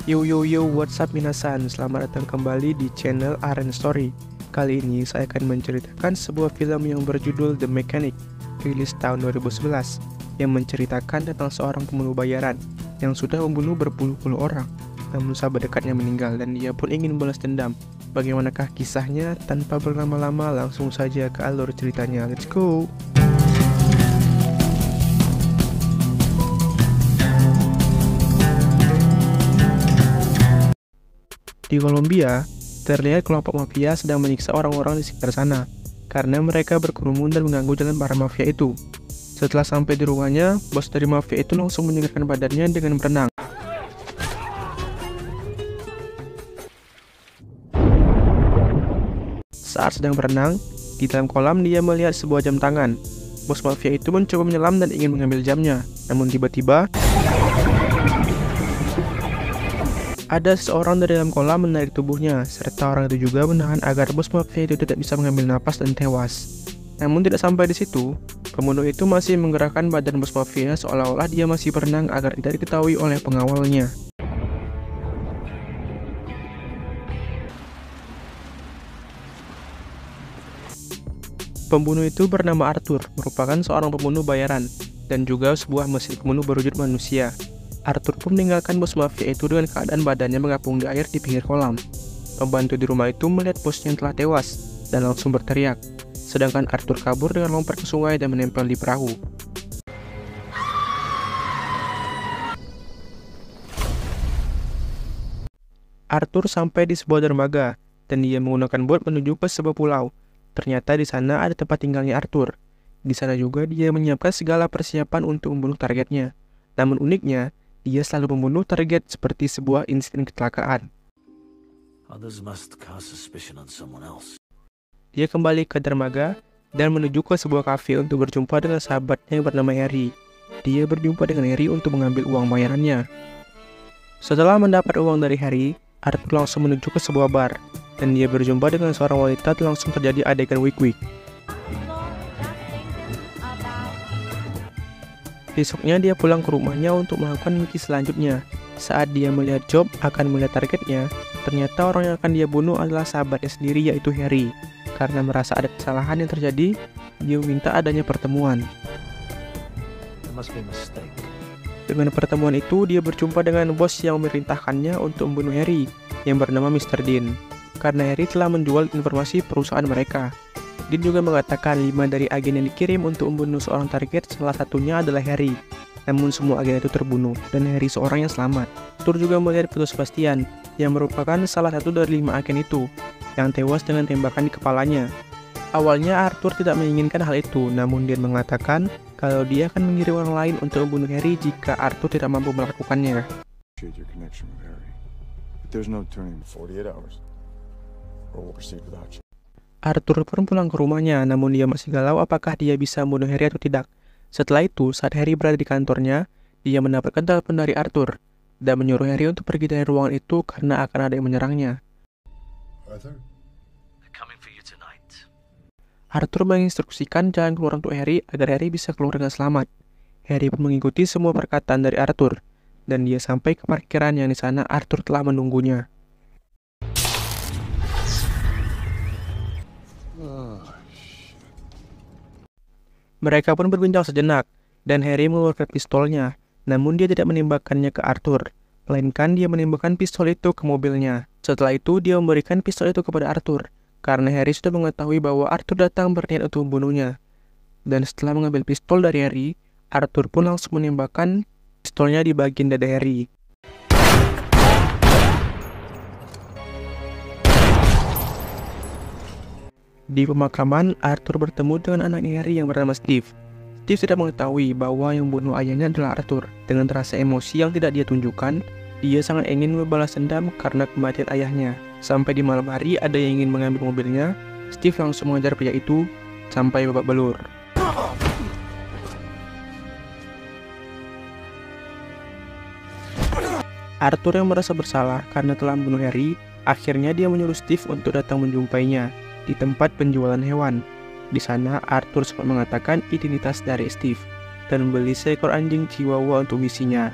Yo yo yo, what's up minasan? Selamat datang kembali di channel Aren Story. Kali ini saya akan menceritakan sebuah film yang berjudul The Mechanic, rilis tahun 2011, yang menceritakan tentang seorang pembunuh bayaran yang sudah membunuh berpuluh-puluh orang. Namun sahabat dekatnya meninggal dan dia pun ingin balas dendam. Bagaimanakah kisahnya? Tanpa berlama-lama langsung saja ke alur ceritanya. Let's go! Di Kolombia, terlihat kelompok mafia sedang menyiksa orang-orang di sekitar sana karena mereka berkerumun dan mengganggu jalan para mafia itu. Setelah sampai di rumahnya, bos dari mafia itu langsung menyegarkan badannya dengan berenang. Saat sedang berenang, di dalam kolam dia melihat sebuah jam tangan. Bos mafia itu mencoba menyelam dan ingin mengambil jamnya, namun tiba-tiba ada seseorang dari dalam kolam menarik tubuhnya, serta orang itu juga menahan agar bos mafia itu tidak bisa mengambil napas dan tewas. Namun tidak sampai di situ, pembunuh itu masih menggerakkan badan bos mafia seolah-olah dia masih berenang agar tidak diketahui oleh pengawalnya. Pembunuh itu bernama Arthur, merupakan seorang pembunuh bayaran, dan juga sebuah mesin pembunuh berwujud manusia. Arthur pun meninggalkan bos mafia itu dengan keadaan badannya mengapung di air di pinggir kolam. Pembantu di rumah itu melihat bosnya yang telah tewas dan langsung berteriak, sedangkan Arthur kabur dengan lompat ke sungai dan menempel di perahu. Arthur sampai di sebuah dermaga dan dia menggunakan bot menuju ke sebuah pulau. Ternyata di sana ada tempat tinggalnya Arthur. Di sana juga dia menyiapkan segala persiapan untuk membunuh targetnya. Namun uniknya, dia selalu membunuh target seperti sebuah insiden kecelakaan. Dia kembali ke dermaga dan menuju ke sebuah kafe untuk berjumpa dengan sahabatnya yang bernama Harry. Dia berjumpa dengan Harry untuk mengambil uang bayarannya. Setelah mendapat uang dari Harry, Arthur langsung menuju ke sebuah bar, dan dia berjumpa dengan seorang wanita dan langsung terjadi adegan wik-wik. Besoknya dia pulang ke rumahnya untuk melakukan misi selanjutnya. Saat dia melihat Job akan melihat targetnya, ternyata orang yang akan dia bunuh adalah sahabatnya sendiri, yaitu Harry. Karena merasa ada kesalahan yang terjadi, dia meminta adanya pertemuan. Dengan pertemuan itu, dia berjumpa dengan bos yang memerintahkannya untuk membunuh Harry, yang bernama Mr. Dean. Karena Harry telah menjual informasi perusahaan mereka. Dean juga mengatakan 5 dari agen yang dikirim untuk membunuh seorang target, salah satunya adalah Harry. Namun semua agen itu terbunuh, dan Harry seorang yang selamat. Arthur juga melihat foto Sebastian, yang merupakan salah satu dari 5 agen itu, yang tewas dengan tembakan di kepalanya. Awalnya Arthur tidak menginginkan hal itu, namun Dean mengatakan kalau dia akan mengirim orang lain untuk membunuh Harry jika Arthur tidak mampu melakukannya. Arthur pun pulang ke rumahnya, namun dia masih galau apakah dia bisa membunuh Harry atau tidak. Setelah itu, saat Harry berada di kantornya, dia mendapatkan telepon dari Arthur dan menyuruh Harry untuk pergi dari ruangan itu karena akan ada yang menyerangnya. Arthur menginstruksikan jalan keluar untuk Harry agar Harry bisa keluar dengan selamat. Harry pun mengikuti semua perkataan dari Arthur, dan dia sampai ke parkiran yang di sana Arthur telah menunggunya. Mereka pun berbincang sejenak, dan Harry mengeluarkan pistolnya, namun dia tidak menembakkannya ke Arthur, melainkan dia menembakkan pistol itu ke mobilnya. Setelah itu, dia memberikan pistol itu kepada Arthur, karena Harry sudah mengetahui bahwa Arthur datang berniat untuk membunuhnya. Dan setelah mengambil pistol dari Harry, Arthur pun langsung menembakkan pistolnya di bagian dada Harry. Di pemakaman, Arthur bertemu dengan anaknya Harry yang bernama Steve. Steve tidak mengetahui bahwa yang membunuh ayahnya adalah Arthur. Dengan rasa emosi yang tidak dia tunjukkan, dia sangat ingin membalas dendam karena kematian ayahnya. Sampai di malam hari ada yang ingin mengambil mobilnya, Steve langsung mengejar pria itu sampai babak belur. Arthur yang merasa bersalah karena telah membunuh Harry, akhirnya dia menyuruh Steve untuk datang menjumpainya di tempat penjualan hewan. Di sana, Arthur sempat mengatakan identitas dari Steve dan membeli seekor anjing Chihuahua untuk misinya.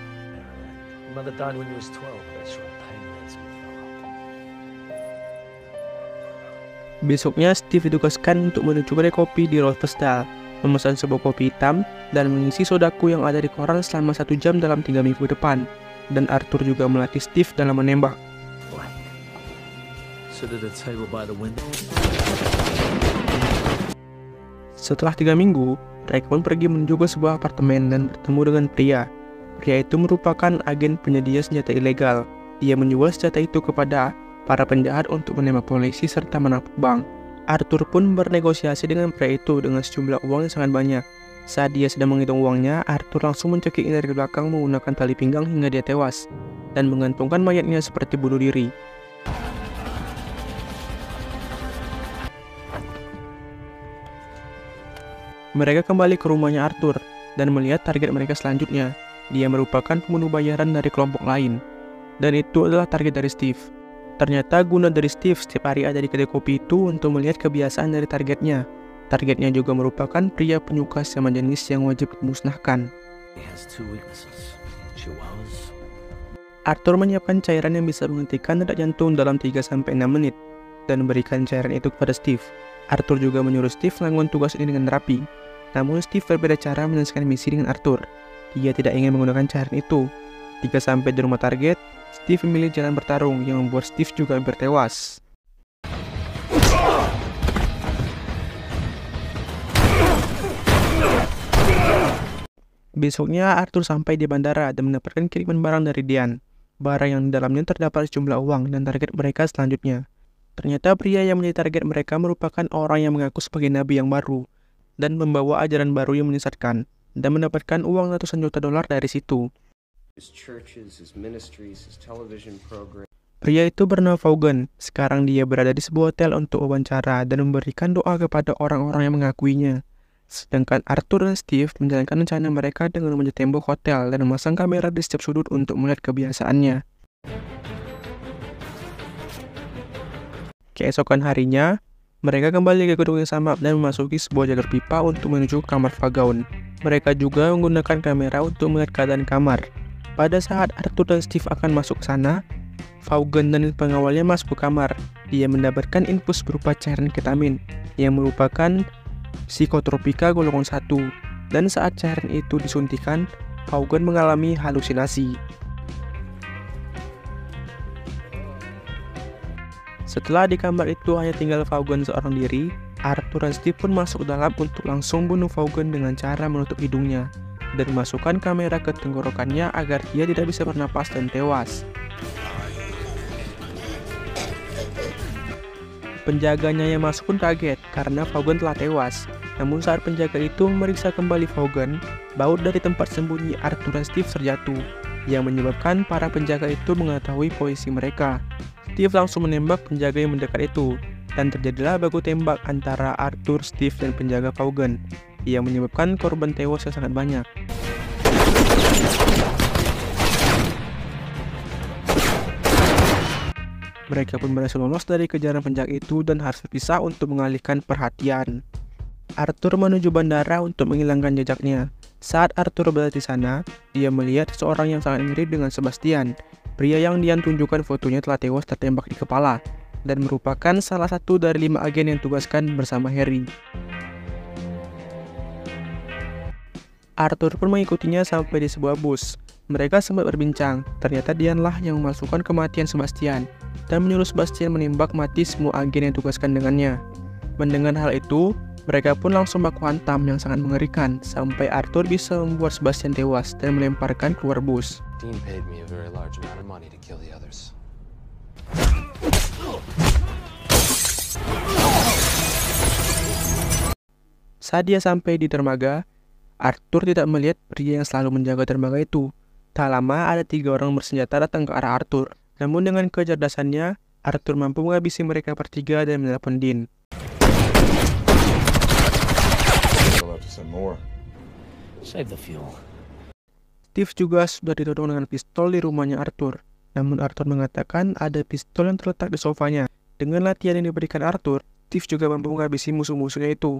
Besoknya Steve ditugaskan untuk menuju kedai kopi di Rothesdale, memesan sebuah kopi hitam, dan mengisi sodaku yang ada di koran selama 1 jam dalam 3 minggu depan. Dan Arthur juga melatih Steve dalam menembak. Setelah 3 minggu, mereka pun pergi menuju ke sebuah apartemen dan bertemu dengan pria. Pria itu merupakan agen penyedia senjata ilegal. Ia menjual senjata itu kepada para penjahat untuk menembak polisi serta menampung bank. Arthur pun bernegosiasi dengan pria itu dengan sejumlah uang yang sangat banyak. Saat dia sedang menghitung uangnya, Arthur langsung mencekiknya dari belakang menggunakan tali pinggang hingga dia tewas, dan mengantungkan mayatnya seperti bunuh diri. Mereka kembali ke rumahnya Arthur dan melihat target mereka selanjutnya. Dia merupakan pembunuh bayaran dari kelompok lain, dan itu adalah target dari Steve. Ternyata guna dari Steve setiap hari ada di kedai kopi itu untuk melihat kebiasaan dari targetnya. Targetnya juga merupakan pria penyuka sama jenis yang wajib dimusnahkan. Arthur menyiapkan cairan yang bisa menghentikan detak jantung dalam 3-6 menit dan memberikan cairan itu kepada Steve. Arthur juga menyuruh Steve melakukan tugas ini dengan rapi. Namun Steve berbeda cara menyelesaikan misi dengan Arthur. Dia tidak ingin menggunakan cairan itu. Ketika sampai di rumah target, Steve memilih jalan bertarung yang membuat Steve juga hampir tewas. Besoknya Arthur sampai di bandara dan mendapatkan kiriman barang dari Diane. Barang yang di dalamnya terdapat sejumlah uang dan target mereka selanjutnya. Ternyata pria yang menjadi target mereka merupakan orang yang mengaku sebagai nabi yang baru dan membawa ajaran baru yang menyesatkan, dan mendapatkan uang ratusan juta dolar dari situ. Pria itu bernama Vaughan. Sekarang dia berada di sebuah hotel untuk wawancara dan memberikan doa kepada orang-orang yang mengakuinya. Sedangkan Arthur dan Steve menjalankan rencana mereka dengan memanjat tembok hotel dan memasang kamera di setiap sudut untuk melihat kebiasaannya. Keesokan harinya, mereka kembali ke gedung yang sama dan memasuki sebuah jalur pipa untuk menuju kamar Vaughan. Mereka juga menggunakan kamera untuk melihat keadaan kamar. Pada saat Arthur dan Steve akan masuk ke sana, Vaughan dan pengawalnya masuk ke kamar. Dia mendapatkan infus berupa cairan ketamin yang merupakan psikotropika golongan 1, dan saat cairan itu disuntikan, Vaughan mengalami halusinasi. Setelah di kamar itu hanya tinggal Vaughan seorang diri, Arthur dan Steve pun masuk dalam untuk langsung bunuh Vaughan dengan cara menutup hidungnya dan memasukkan kamera ke tenggorokannya agar dia tidak bisa bernapas dan tewas. Penjaganya yang masuk pun kaget karena Vaughan telah tewas. Namun saat penjaga itu memeriksa kembali Vaughan, baut dari tempat sembunyi Arthur dan Steve terjatuh, yang menyebabkan para penjaga itu mengetahui posisi mereka. Steve langsung menembak penjaga yang mendekat itu, dan terjadilah baku tembak antara Arthur, Steve, dan penjaga Vaughan, yang menyebabkan korban tewas yang sangat banyak. Mereka pun berhasil lolos dari kejaran penjaga itu dan harus berpisah untuk mengalihkan perhatian. Arthur menuju bandara untuk menghilangkan jejaknya. Saat Arthur berada di sana, dia melihat seorang yang sangat mirip dengan Sebastian. Pria yang Diane tunjukkan fotonya telah tewas tertembak di kepala, dan merupakan salah satu dari 5 agen yang ditugaskan bersama Harry. Arthur pun mengikutinya sampai di sebuah bus. Mereka sempat berbincang. Ternyata Diane lah yang memasukkan kematian Sebastian dan menyuruh Sebastian menembak mati semua agen yang ditugaskan dengannya. Mendengar hal itu, mereka pun langsung baku hantam yang sangat mengerikan sampai Arthur bisa membuat Sebastian tewas dan melemparkan keluar bus. Dean paid me a very large amount of money to kill the others. Saat dia sampai di dermaga, Arthur tidak melihat pria yang selalu menjaga dermaga itu. Tak lama ada 3 orang bersenjata datang ke arah Arthur. Namun dengan kecerdasannya, Arthur mampu menghabisi mereka bertiga dan menelepon Dean. Steve juga sudah ditodong dengan pistol di rumahnya Arthur. Namun Arthur mengatakan ada pistol yang terletak di sofanya. Dengan latihan yang diberikan Arthur, Steve juga mampu menghabisi musuh-musuhnya itu.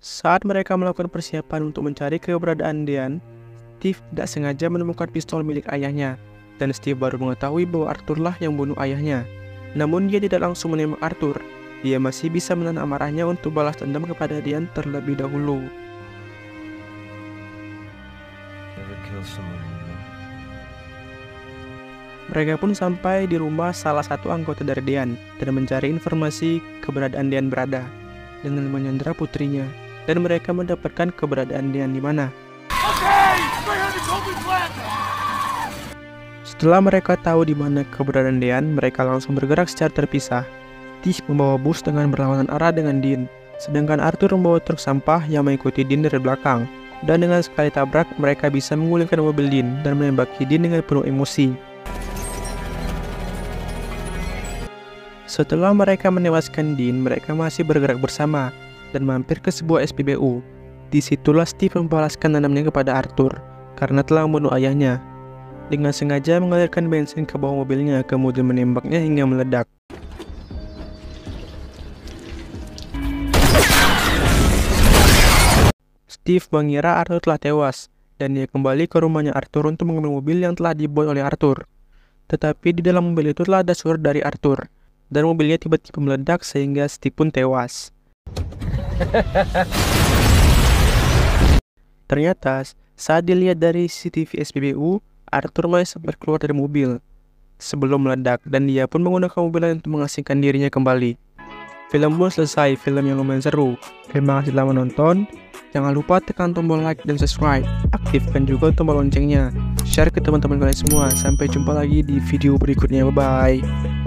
Saat mereka melakukan persiapan untuk mencari keberadaan Diane, Steve tidak sengaja menemukan pistol milik ayahnya, dan Steve baru mengetahui bahwa Arthur lah yang membunuh ayahnya. Namun dia tidak langsung menembak Arthur. Dia masih bisa menahan amarahnya untuk balas dendam kepada Diane terlebih dahulu. Never kill someone you know. Mereka pun sampai di rumah salah satu anggota dari Diane dan mencari informasi keberadaan Diane berada dengan menyandera putrinya, dan mereka mendapatkan keberadaan Diane di mana. Setelah mereka tahu di mana keberadaan Diane, mereka langsung bergerak secara terpisah. Steve membawa bus dengan berlawanan arah dengan Dean, sedangkan Arthur membawa truk sampah yang mengikuti Dean dari belakang. Dan dengan sekali tabrak, mereka bisa menggulingkan mobil Dean dan menembaki Dean dengan penuh emosi. Setelah mereka menewaskan Dean, mereka masih bergerak bersama dan mampir ke sebuah SPBU. Disitulah Steve membalaskan dendamnya kepada Arthur karena telah membunuh ayahnya. Dengan sengaja mengalirkan bensin ke bawah mobilnya, kemudian menembaknya hingga meledak. Steve mengira Arthur telah tewas, dan dia kembali ke rumahnya Arthur untuk mengambil mobil yang telah dibawa oleh Arthur. Tetapi di dalam mobil itu telah ada suara dari Arthur, dan mobilnya tiba-tiba meledak sehingga Steve pun tewas. Ternyata, saat dilihat dari CCTV SPBU, Arthur masih sempat keluar dari mobil sebelum meledak, dan dia pun menggunakan mobil lain untuk mengasingkan dirinya kembali. Film pun selesai, film yang lumayan seru. Terima kasih telah menonton. Jangan lupa tekan tombol like dan subscribe. Aktifkan juga tombol loncengnya. Share ke teman-teman kalian semua. Sampai jumpa lagi di video berikutnya. Bye-bye.